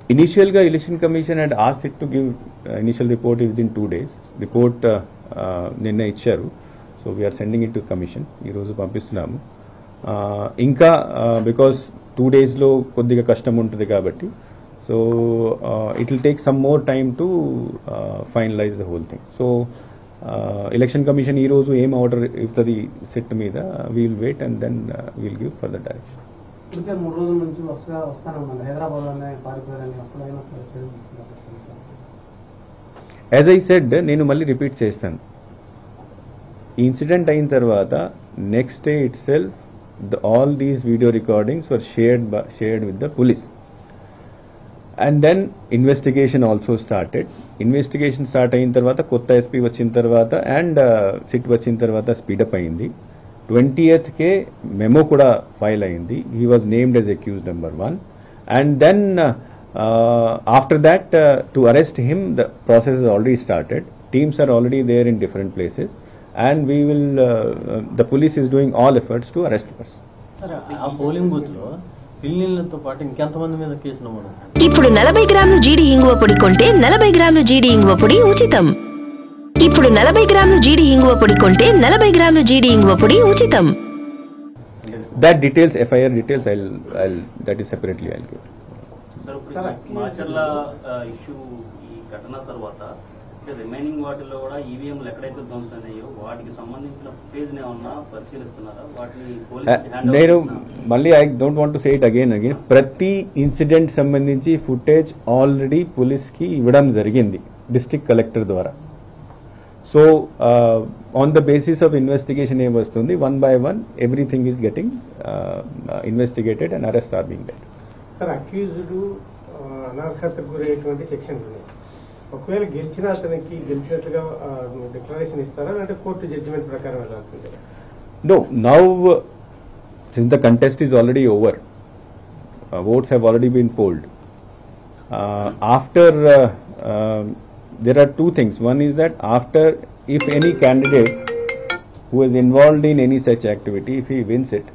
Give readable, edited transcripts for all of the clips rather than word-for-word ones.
Initially, Election Commission had asked it to give initial report within 2 days. Report నిన్న ఇచ్చారు. So we are sending it to Commission. ఈ రోజు పంపిస్తున్నాము. ఇంకా because 2 days లో కొద్దిగా కష్టం ఉంటుంది కాబట్టి so it will take some more time to finalize the whole thing. So Election Commission ఈ రోజు ఏం ఆర్డర్ ఇస్తుంది సెట్ మీద we will wait and then we will give further direction. ఇంకా 3 రోజుల నుంచి వస్తానన్నారు హైదరాబాద్ లోనే పారిపోయారని అప్పుడైనా సరే చర్యలు తీసుకున్నారు. As I said, నేను మళ్ళీ రిపీట్ చేస్తాను. ఇన్సిడెంట్ అయిన తర్వాత next day it self all these video recordings were shared with the police. And then investigation also started. Investigation start అయిన తర్వాత కొత్త ఎస్పీ వచ్చిన తర్వాత అండ్ సిట్ వచ్చిన తర్వాత స్పీడప్ అయింది. 20th కే మెమో కూడా ఫైల్ అయింది. He was named as accused number 1. And then after that to arrest him the process is already started. Teams are already there in different places and we will the police is doing all efforts to arrest the person. ఆ polling booth లో పిల్లలతో పాటు ఇంకెంతమంది మీద case నమోదు? ఇప్పుడు 40 గ్రాముల జీడి ఇంగువ పొడి కొంటే 40 గ్రాముల జీడి ఇంగువ పొడి ఉచితం. ఇప్పుడు 40 గ్రాముల జీడి ఇంగువ పొడి కొంటే 40 గ్రాముల జీడి ఇంగువ పొడి ఉచితం. That details, FIR details, I'll that is separately I'll give. Sir, Macherla issue ఈ ఘటన తర్వాత రిమైనింగ్ వాటిలో కూడా ఈవీఎంలు ఎక్కడైతే ధ్వంసమయ్యాయో వాటికి సంబంధించిన ఫుటేజ్ ఏమన్నా పరిశీలిస్తున్నారా? వాటిని నేను మళ్ళీ I don't want to say it again ప్రతి ఇన్సిడెంట్ సంబంధించి ఫుటేజ్ ఆల్రెడీ పోలీస్కి ఇవ్వడం జరిగింది డిస్ట్రిక్ట్ కలెక్టర్ ద్వారా. So on the basis of investigation ఏం వస్తుంది 1 by 1 everything is getting investigated and arrest are being done. Sir accused అనర్హతకు గురైనటువంటి సెక్షన్ ఒకవేళ గెలిచిన అతనికి గెలిచినట్లుగా డిక్లరేషన్ ఇస్తారా అంటే కోర్టు జడ్జిమెంట్ ప్రకారం వెళ్ళాల్సిందే? No, now since the contest is already over, votes have already been polled. After there are two things. One is that after if any candidate who is involved in any such activity, if he wins it,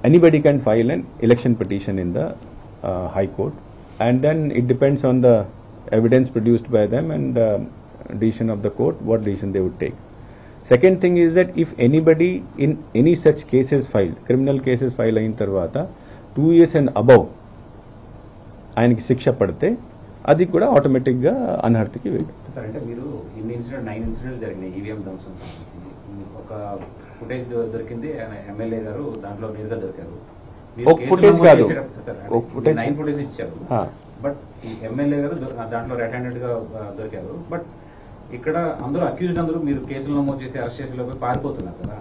anybody can file an election petition in the High Court, and then it depends on the evidence produced by them and decision of the court what decision they would take. Second thing is that if anybody in any such cases filed, criminal cases file అయిన తర్వాత 2 years and above ఆయనకి శిక్ష పడితే అది కూడా ఆటోమేటిక్గా అనర్హతకి వెళ్ళి. Sir అంటే మీరు ఇన్ని ఇన్సిడెంట్ 9 ఇన్సిడెంట్లు జరిగినాయి ఈవీఎం ధ్వంసం సంబంధించి. ఒక ఫుటేజ్ దొరికింది ఎమ్మెల్యే గారు దాంట్లో నేరుగా దొరికారు. ఒక ఫుటేజ్ కాదు, ఒక ఫుటేజ్ 9 ఫుటేజ్ ఇచ్చారు. బట్ ఈ ఎమ్మెల్యే గారు దాంట్లో రెడ్ హ్యాండెడ్ గా దొరికారు. బట్ ఇక్కడ అందరూ అక్యూజ్డ్ అందరూ మీరు కేసులు నమోదు చేసి అరెస్ట్ చేసి పారిపోతున్నారు కదా.